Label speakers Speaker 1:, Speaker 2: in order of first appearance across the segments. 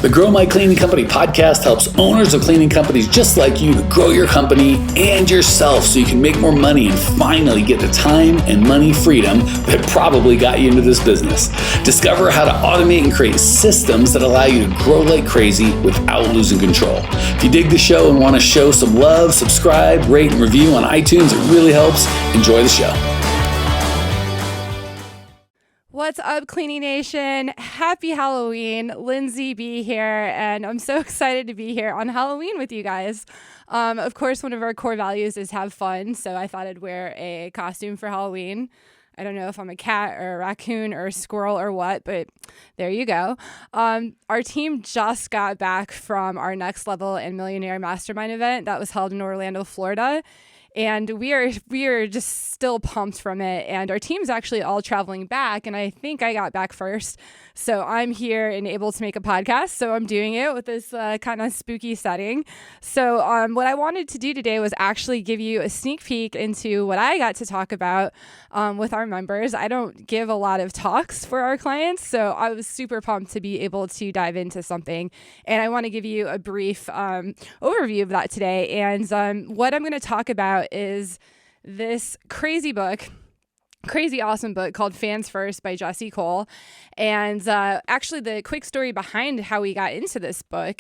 Speaker 1: The Grow My Cleaning Company podcast helps owners of cleaning companies just like you to grow your company and yourself so you can make more money and finally get the time and money freedom that probably got you into this business. Discover how to automate and create systems that allow you to grow like crazy without losing control. If you dig the show and want to show some love, subscribe, rate, and review on iTunes. It really helps. Enjoy the show.
Speaker 2: What's up, Cleaning Nation? Happy Halloween. Lindsay B here, and I'm so excited to be here on Halloween with you guys. Of course, one of our core values is have fun, so I thought I'd wear a costume for Halloween. I don't know if I'm a cat or a raccoon or a squirrel or what, but there you go. Our team just got back from our Next Level and Millionaire Mastermind event that was held in Orlando, Florida. And we are just still pumped from it. And our team's actually all traveling back. And I think I got back first. So I'm here and able to make a podcast. So I'm doing it with this kind of spooky setting. So what I wanted to do today was actually give you a sneak peek into what I got to talk about with our members. I don't give a lot of talks for our clients. So I was super pumped to be able to dive into something. And I want to give you a brief overview of that today. And what I'm going to talk about is this crazy awesome book called Fans First by Jesse Cole. And actually the quick story behind how we got into this book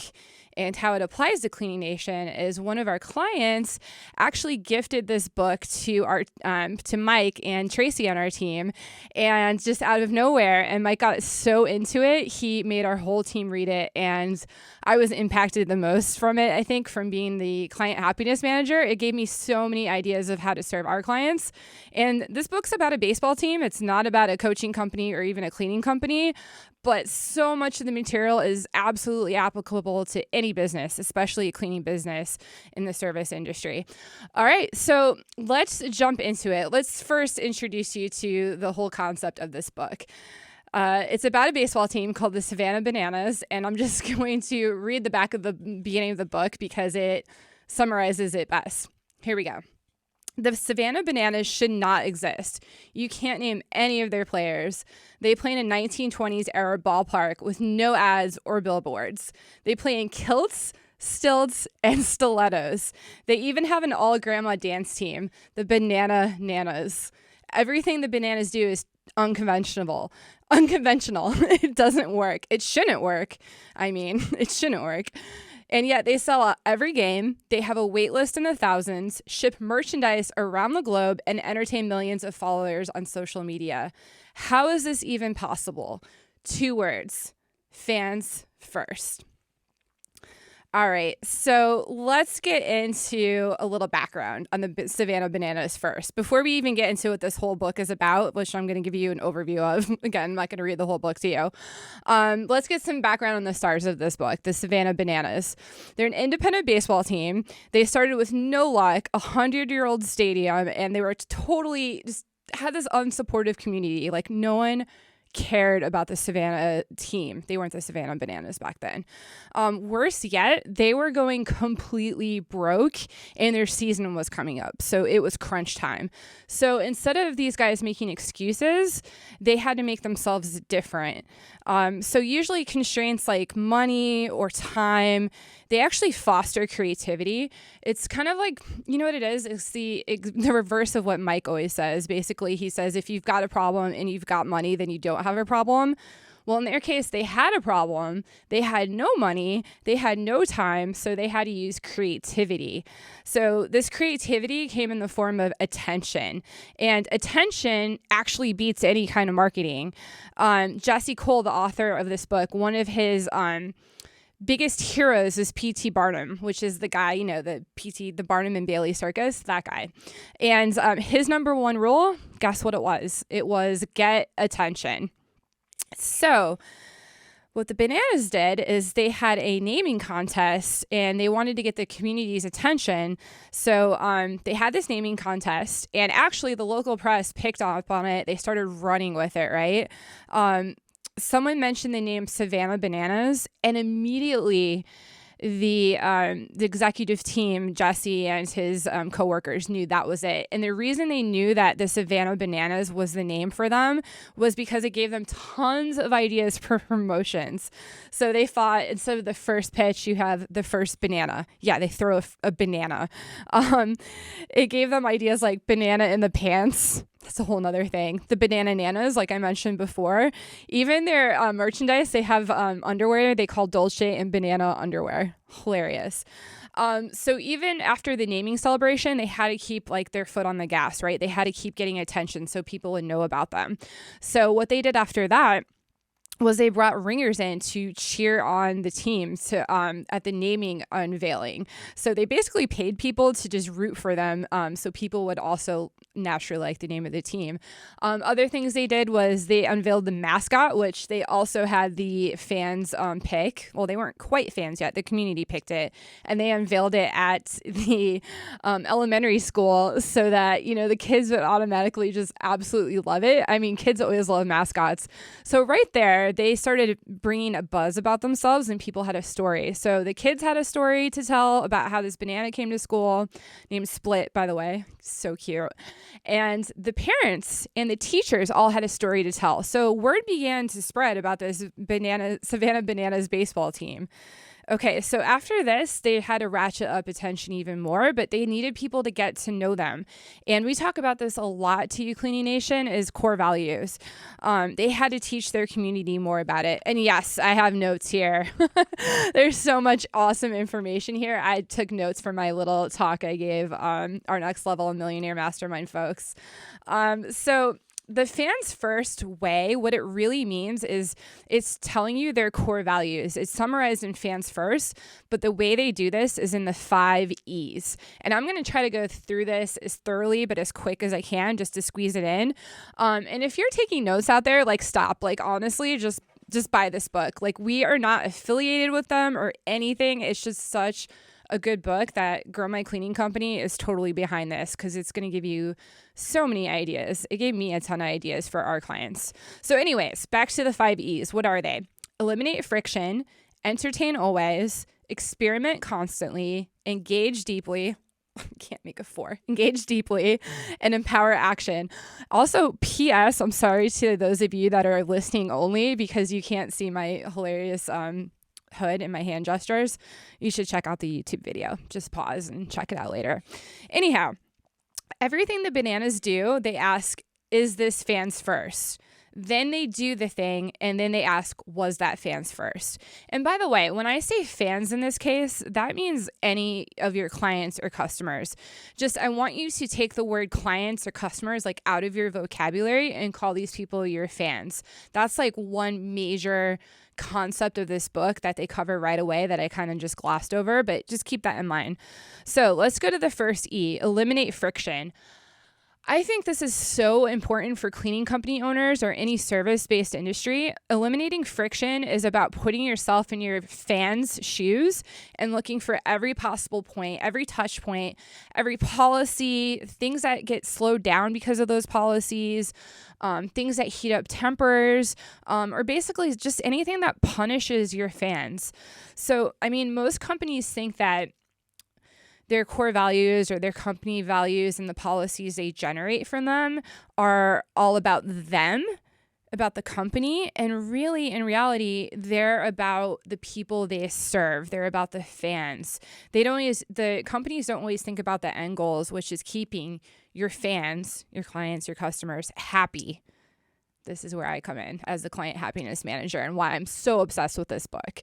Speaker 2: and how it applies to Cleaning Nation is one of our clients actually gifted this book to our to Mike and Tracey on our team, and just out of nowhere, and Mike got so into it, he made our whole team read it, and I was impacted the most from it, I think, from being the client happiness manager. It gave me so many ideas of how to serve our clients. And this book's about a baseball team. It's not about a coaching company or even a cleaning company, but so much of the material is absolutely applicable to any business, especially a cleaning business in the service industry. All right, so let's jump into it. Let's first introduce you to the whole concept of this book. It's about a baseball team called the Savannah Bananas, and I'm just going to read the back of the beginning of the book because it summarizes it best. Here we go. The Savannah Bananas should not exist. You can't name any of their players. They play in a 1920s era ballpark with no ads or billboards. They play in kilts, stilts, and stilettos. They even have an all-grandma dance team, the Banana Nanas. Everything the Bananas do is unconventional. It doesn't work. It shouldn't work. It shouldn't work. And yet they sell out every game. They have a wait list in the thousands, ship merchandise around the globe, and entertain millions of followers on social media. How is this even possible? 2 words: fans first. All right, so let's get into a little background on the Savannah Bananas first. Before we even get into what this whole book is about, which I'm going to give you an overview of. Again, I'm not going to read the whole book to you. Let's get some background on the stars of this book, the Savannah Bananas. They're an independent baseball team. They started with no luck, a 100-year-old stadium, and they were totally just had this unsupportive community. Like, no one cared about the Savannah team. They weren't the Savannah Bananas back then. Worse yet, they were going completely broke and their season was coming up. So it was crunch time. So instead of these guys making excuses, they had to make themselves different. So usually constraints like money or time, they actually foster creativity. It's kind of like, you know what it is? It's the reverse of what Mike always says. Basically, he says, if you've got a problem and you've got money, then you don't have a problem. Well, in their case, they had a problem. They had no money. They had no time. So they had to use creativity. So this creativity came in the form of attention. And attention actually beats any kind of marketing. Jesse Cole, the author of this book, one of his biggest heroes is P.T. Barnum, which is the guy, the Barnum and Bailey Circus, that guy. And his number one rule, guess what it was? It was get attention. So what the Bananas did is they had a naming contest and they wanted to get the community's attention. So they had this naming contest, and actually the local press picked up on it. They started running with it, right? Someone mentioned the name Savannah Bananas, and immediately the executive team, Jesse and his coworkers, knew that was it. And the reason they knew that the Savannah Bananas was the name for them was because it gave them tons of ideas for promotions. So they thought, instead of the first pitch, you have the first banana. Yeah, they throw a banana. It gave them ideas like banana in the pants. That's a whole nother thing. The banana nanas, like I mentioned before. Even their merchandise, they have underwear they call Dolce and Banana underwear. Hilarious. So even after the naming celebration, they had to keep like their foot on the gas, right? They had to keep getting attention so people would know about them. So what they did after that was they brought ringers in to cheer on the team to at the naming unveiling. So they basically paid people to just root for them, so people would also naturally like the name of the team. Other things they did was they unveiled the mascot, which they also had the fans pick. Well, they weren't quite fans yet. The community picked it, and they unveiled it at the elementary school so that, you know, the kids would automatically just absolutely love it. I mean, kids always love mascots. So right there, they started bringing a buzz about themselves and people had a story. So the kids had a story to tell about how this banana came to school, named Split, by the way. So cute. And the parents and the teachers all had a story to tell. So word began to spread about this Savannah Bananas baseball team. Okay, so after this, they had to ratchet up attention even more, but they needed people to get to know them. And we talk about this a lot to you, Cleaning Nation, is core values. They had to teach their community more about it. And yes, I have notes here. There's so much awesome information here. I took notes for my little talk I gave our Next Level Millionaire Mastermind folks. So the fans first way, what it really means is it's telling you their core values. It's summarized in fans first, but the way they do this is in the 5 E's. And I'm going to try to go through this as thoroughly, but as quick as I can just to squeeze it in. And if you're taking notes out there, like stop, like honestly, just buy this book. Like we are not affiliated with them or anything. It's just such a good book that Grow My Cleaning Company is totally behind this because it's going to give you so many ideas. It gave me a ton of ideas for our clients. So anyways, back to the 5 E's. What are they? Eliminate friction, entertain always, experiment constantly, engage deeply. Can't make a 4. Engage deeply and empower action. Also, P.S. I'm sorry to those of you that are listening only because you can't see my hilarious hood and my hand gestures. You should check out the YouTube video. Just pause and check it out later. Anyhow, everything the bananas do, they ask, is this fans first? Then they do the thing and then they ask, was that fans first? And by the way, when I say fans in this case, that means any of your clients or customers. Just, I want you to take the word clients or customers like out of your vocabulary and call these people your fans. That's like one major concept of this book that they cover right away that I kind of just glossed over, but just keep that in mind. So let's go to the first E, eliminate friction. I think this is so important for cleaning company owners or any service-based industry. Eliminating friction is about putting yourself in your fans' shoes and looking for every possible point, every touch point, every policy, things that get slowed down because of those policies, things that heat up tempers, or basically just anything that punishes your fans. So, I mean, most companies think that their core values or their company values and the policies they generate from them are all about them, about the company. And really, in reality, they're about the people they serve. They're about the fans. The companies don't always think about the end goals, which is keeping your fans, your clients, your customers happy. This is where I come in as the client happiness manager and why I'm so obsessed with this book.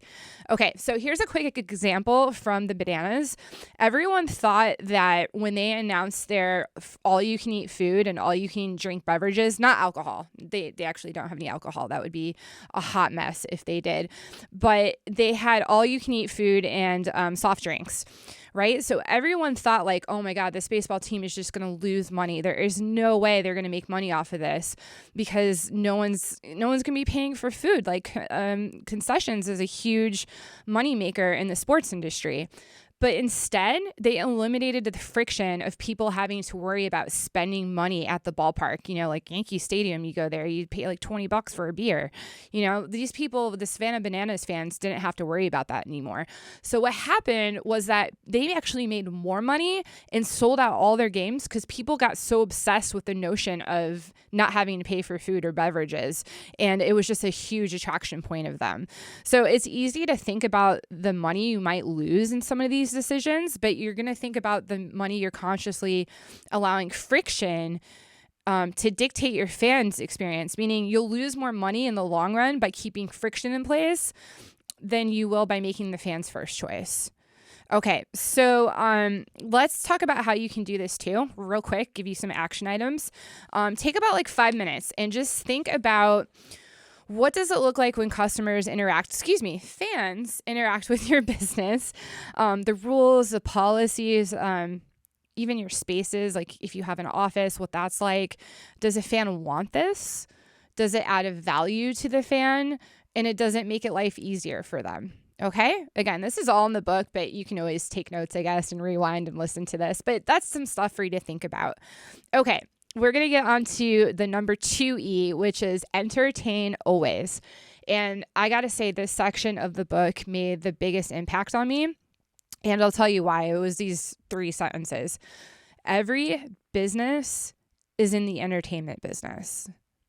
Speaker 2: Okay, so here's a quick example from the bananas. Everyone thought that when they announced their all-you-can-eat food and all-you-can-drink beverages, not alcohol. They actually don't have any alcohol. That would be a hot mess if they did. But they had all-you-can-eat food and soft drinks. Right? So everyone thought like, oh my God, this baseball team is just going to lose money. There is no way they're going to make money off of this because no one's going to be paying for food. Like concessions is a huge money maker in the sports industry. But instead, they eliminated the friction of people having to worry about spending money at the ballpark. Like Yankee Stadium, you go there, you pay like $20 for a beer. These people, the Savannah Bananas fans, didn't have to worry about that anymore. So what happened was that they actually made more money and sold out all their games because people got so obsessed with the notion of not having to pay for food or beverages. And it was just a huge attraction point of them. So it's easy to think about the money you might lose in some of these decisions, but you're going to think about the money you're consciously allowing friction to dictate your fans' experience, meaning you'll lose more money in the long run by keeping friction in place than you will by making the fans' first choice. Okay, so let's talk about how you can do this too, real quick, give you some action items. Take about like 5 minutes and just think about what does it look like when fans interact with your business, the rules, the policies, even your spaces, like if you have an office, what that's like. Does a fan want this? Does it add a value to the fan? And it doesn't make it life easier for them. Okay. Again, this is all in the book, but you can always take notes, I guess, and rewind and listen to this. But that's some stuff for you to think about. Okay. We're going to get on to the number 2E, which is entertain always. And I got to say, this section of the book made the biggest impact on me. And I'll tell you why. It was these 3 sentences. Every business is in the entertainment business,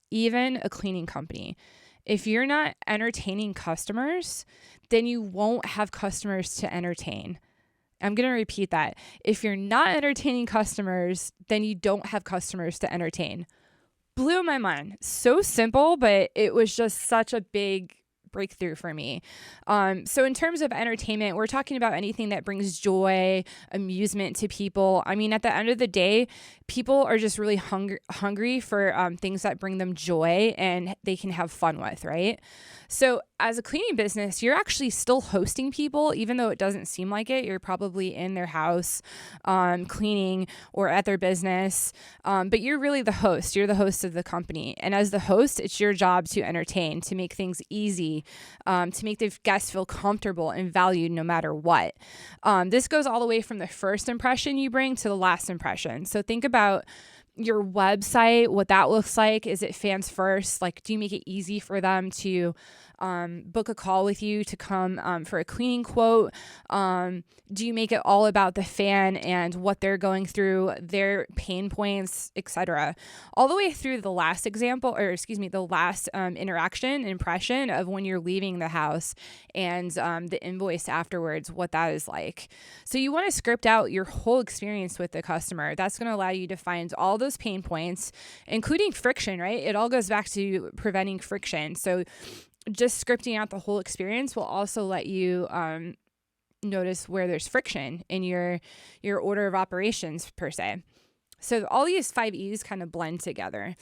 Speaker 2: even a cleaning company. If you're not entertaining customers, then you won't have customers to entertain. I'm going to repeat that. If you're not entertaining customers, then you don't have customers to entertain. Blew my mind. So simple, but it was just such a big breakthrough for me. So in terms of entertainment, we're talking about anything that brings joy, amusement to people. I mean, at the end of the day, people are just really hungry for things that bring them joy and they can have fun with, right? So as a cleaning business, you're actually still hosting people, even though it doesn't seem like it. You're probably in their house cleaning or at their business, but you're really the host. You're the host of the company. And as the host, it's your job to entertain, to make things easy, to make the guests feel comfortable and valued no matter what. This goes all the way from the first impression you bring to the last impression. So think about your website, what that looks like. Is it fans first? Like, do you make it easy for them to book a call with you to come for a cleaning quote? Do you make it all about the fan and what they're going through, their pain points, etc.? All the way through the last the last interaction, impression of when you're leaving the house and the invoice afterwards, what that is like. So you want to script out your whole experience with the customer. That's going to allow you to find all those pain points, including friction, right? It all goes back to preventing friction. So just scripting out the whole experience will also let you notice where there's friction in your order of operations per se. So all these 5 E's kind of blend together.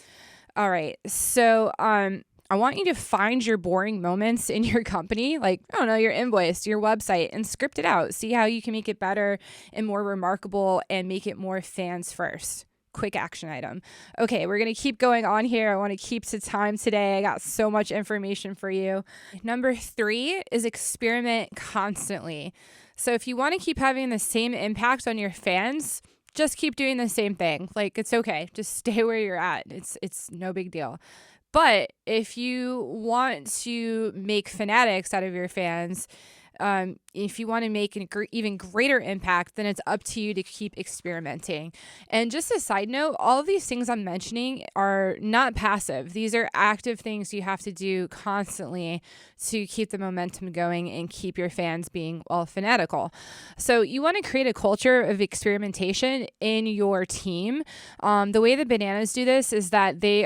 Speaker 2: All right. So I want you to find your boring moments in your company, like, I don't know, your invoice, your website, and script it out. See how you can make it better and more remarkable and make it more fans first. Quick action item. Okay, we're going to keep going on here. I want to keep to time today. I got so much information for you. Number 3 is experiment constantly. So if you want to keep having the same impact on your fans, just keep doing the same thing. Like, it's okay. Just stay where you're at. It's no big deal. But if you want to make fanatics out of your fans, if you want to make an even greater impact, then it's up to you to keep experimenting. And just a side note, all of these things I'm mentioning are not passive. These are active things you have to do constantly to keep the momentum going and keep your fans being, fanatical. So you want to create a culture of experimentation in your team. The way the Bananas do this is that they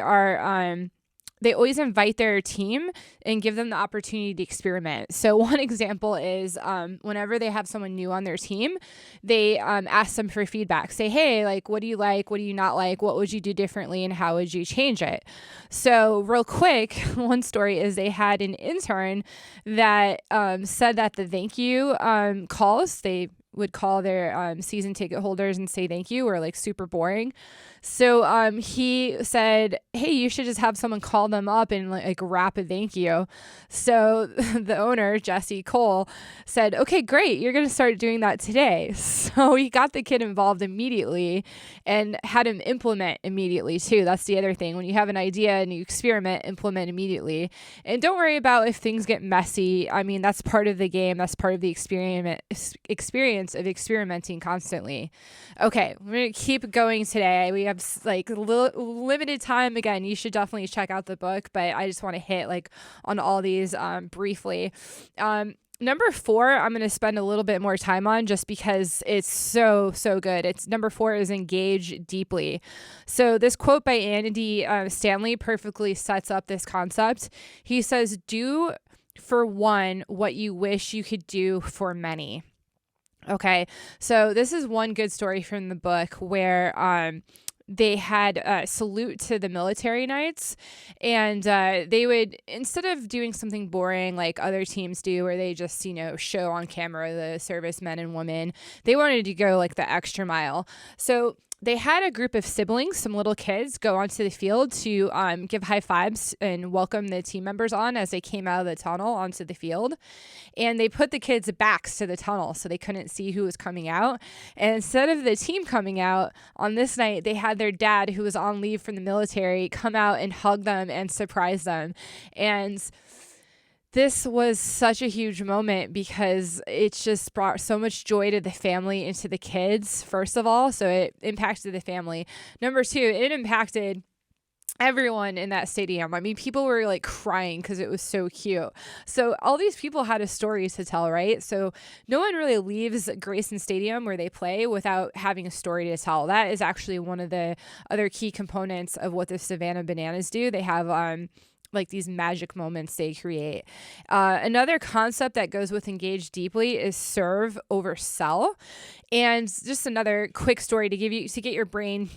Speaker 2: always invite their team and give them the opportunity to experiment. So one example is whenever they have someone new on their team, they ask them for feedback. Say, hey, like, what do you like? What do you not like? What would you do differently? And how would you change it? So real quick, one story is they had an intern that said that the thank you calls, they would call their season ticket holders and say thank you, or like super boring. So he said, hey, you should just have someone call them up and like rap a thank you. So the owner, Jesse Cole, said, okay, great, you're going to start doing that today. So he got the kid involved immediately and had him implement immediately too. That's the other thing. When you have an idea and you experiment, implement immediately. And don't worry about if things get messy. I mean, that's part of the game. That's part of the experience of experimenting constantly. Okay, we're going to keep going today. We have like limited time. Again, you should definitely check out the book, but I just want to hit like on all these briefly. Number 4, I'm going to spend a little bit more time on just because it's so good. It's number 4 is engage deeply. So this quote by Andy Stanley perfectly sets up this concept. He says, do for one what you wish you could do for many. Okay, so this is one good story from the book where they had a salute to the military nights, and they would, instead of doing something boring like other teams do where they just, show on camera the servicemen and women, they wanted to go like the extra mile. So they had a group of siblings, some little kids, go onto the field to give high fives and welcome the team members on as they came out of the tunnel onto the field. And they put the kids' backs to the tunnel so they couldn't see who was coming out. And instead of the team coming out on this night, they had their dad, who was on leave from the military, come out and hug them and surprise them. And this was such a huge moment because it just brought so much joy to the family and to the kids, first of all. So it impacted the family. Number 2, it impacted everyone in that stadium. I mean, people were like crying because it was so cute. So all these people had a story to tell, right? So no one really leaves Grayson Stadium where they play without having a story to tell. That is actually one of the other key components of what the Savannah Bananas do. They have like these magic moments they create. Another concept that goes with engage deeply is serve over sell. And just another quick story to get your brain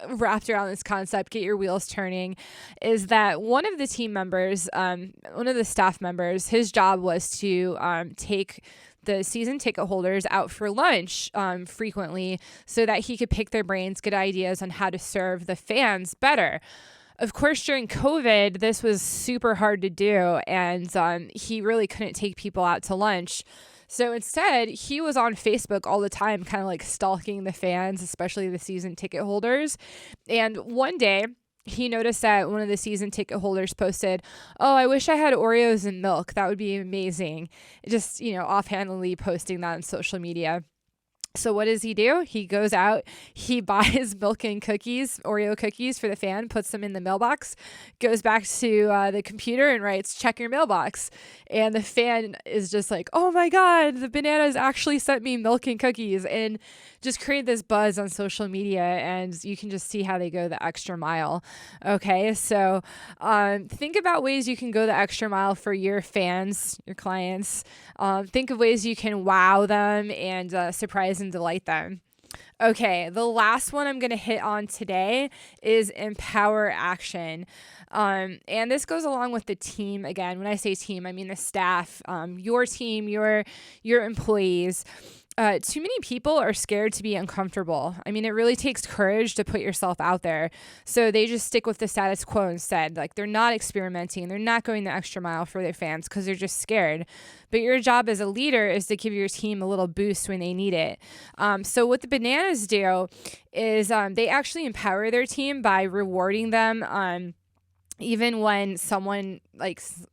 Speaker 2: wrapped around this concept, get your wheels turning, is that one of the team members, one of the staff members, his job was to take the season ticket holders out for lunch frequently so that he could pick their brains, get ideas on how to serve the fans better. Of course, during COVID, this was super hard to do, and he really couldn't take people out to lunch. So instead, he was on Facebook all the time, kind of like stalking the fans, especially the season ticket holders. And one day, he noticed that one of the season ticket holders posted, "Oh, I wish I had Oreos and milk. That would be amazing." Just, offhandedly posting that on social media. So what does he do? He goes out, he buys milk and cookies, Oreo cookies for the fan, puts them in the mailbox, goes back to the computer and writes, "Check your mailbox." And the fan is just like, "Oh my God, the Bananas actually sent me milk and cookies," and just create this buzz on social media. And you can just see how they go the extra mile. Okay, so think about ways you can go the extra mile for your fans, your clients. Think of ways you can wow them and surprise and delight them. Okay, the last one I'm going to hit on today is empower action. And this goes along with the team. Again, when I say team, I mean the staff, your team, your employees. Too many people are scared to be uncomfortable. I mean, it really takes courage to put yourself out there. So they just stick with the status quo instead. Like, they're not experimenting. They're not going the extra mile for their fans because they're just scared. But your job as a leader is to give your team a little boost when they need it. So what the Bananas do is they actually empower their team by rewarding them even when someone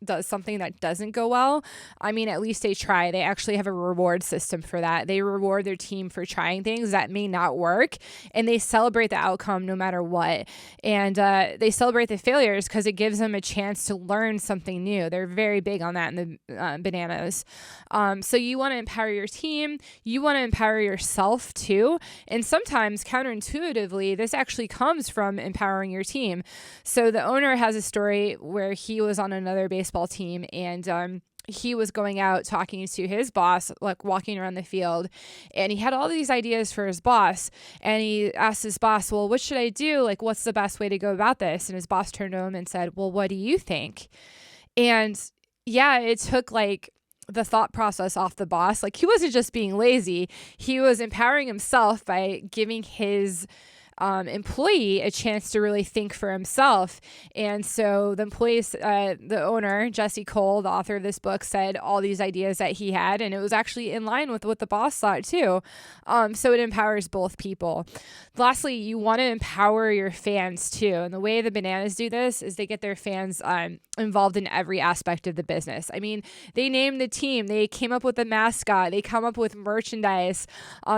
Speaker 2: does something that doesn't go well. I mean, at least they try. They actually have a reward system for that. They reward their team for trying things that may not work, and they celebrate the outcome no matter what. And they celebrate the failures because it gives them a chance to learn something new. They're very big on that in the Bananas. So you want to empower your team. You want to empower yourself too. And sometimes counterintuitively, this actually comes from empowering your team. So the owner has a story where he was on another baseball team, and he was going out talking to his boss, like walking around the field, and he had all these ideas for his boss, and he asked his boss, "Well, what should I do? Like, what's the best way to go about this?" And his boss turned to him and said, "Well, what do you think?" And yeah, it took the thought process off the boss. Like, he wasn't just being lazy. He was empowering himself by giving his employee a chance to really think for himself. And so the employees, the owner, Jesse Cole, the author of this book, said all these ideas that he had, and it was actually in line with what the boss thought too. So it empowers both people. Lastly, you want to empower your fans too. And the way the Bananas do this is they get their fans involved in every aspect of the business. I mean, they named the team, they came up with the mascot, they come up with merchandise.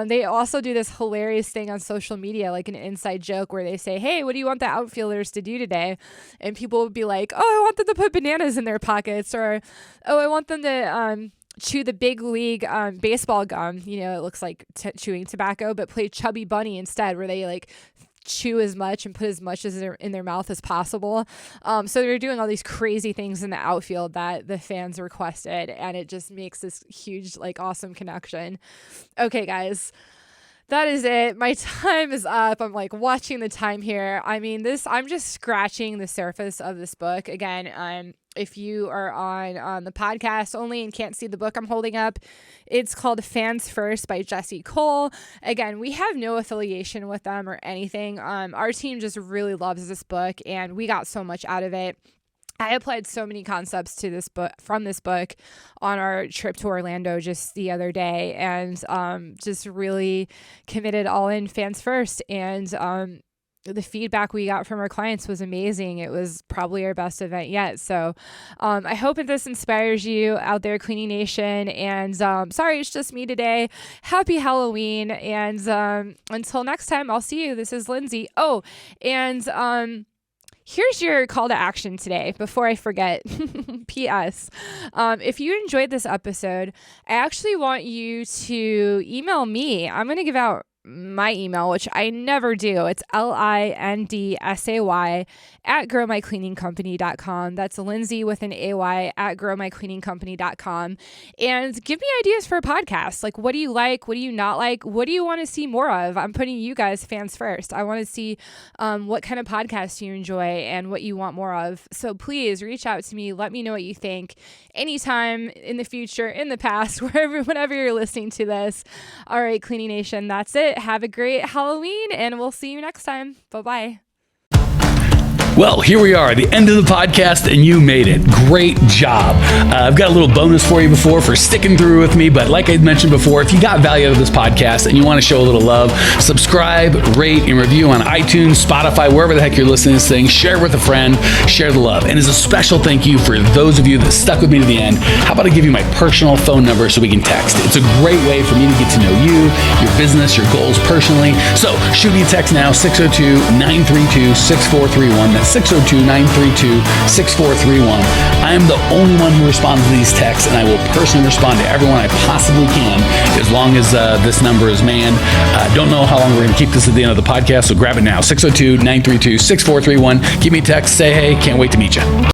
Speaker 2: They also do this hilarious thing on social media, like an inside joke where they say, hey, what do you want the outfielders to do today? And people would be like, oh, I want them to put bananas in their pockets, or, oh, I want them to chew the big league baseball gum. You know, it looks like chewing tobacco, but play Chubby Bunny instead, where they like chew as much and put as much as in their mouth as possible. So they're doing all these crazy things in the outfield that the fans requested, and it just makes this huge, like, awesome connection. Okay, guys. That is it. My time is up. I'm like watching the time here. I mean, I'm just scratching the surface of this book. Again, if you are on the podcast only and can't see the book I'm holding up, it's called Fans First by Jesse Cole. Again, we have no affiliation with them or anything. Our team just really loves this book, and we got so much out of it. I applied so many concepts to this book on our trip to Orlando just the other day, and just really committed all in fans first. And the feedback we got from our clients was amazing. It was probably our best event yet. So I hope that this inspires you out there, Cleaning Nation. And sorry, it's just me today. Happy Halloween. And until next time, I'll see you. This is Lindsay. Oh, and here's your call to action today before I forget. P.S. If you enjoyed this episode, I actually want you to email me. I'm going to give out my email, which I never do. It's lindsay@growmycleaningcompany.com. That's Lindsay with an AY at growmycleaningcompany.com. And give me ideas for a podcast. Like, what do you like? What do you not like? What do you want to see more of? I'm putting you guys fans first. I want to see what kind of podcasts you enjoy and what you want more of. So please reach out to me. Let me know what you think anytime in the future, in the past, whenever you're listening to this. All right, Cleaning Nation, that's it. Have a great Halloween, and we'll see you next time. Bye-bye.
Speaker 1: Well, here we are, the end of the podcast, and you made it. Great job. I've got a little bonus for you for sticking through with me, but like I mentioned before, if you got value out of this podcast and you want to show a little love, subscribe, rate, and review on iTunes, Spotify, wherever the heck you're listening to this thing. Share it with a friend, share the love. And as a special thank you for those of you that stuck with me to the end, how about I give you my personal phone number so we can text? It's a great way for me to get to know you, your business, your goals personally. So shoot me a text now, 602-932-6431. That's 602-932-6431. I am the only one who responds to these texts, and I will personally respond to everyone I possibly can as long as this number is manned. Don't know how long we're going to keep this at the end of the podcast, so grab it now, 602-932-6431. Give me a text, say hey, can't wait to meet you.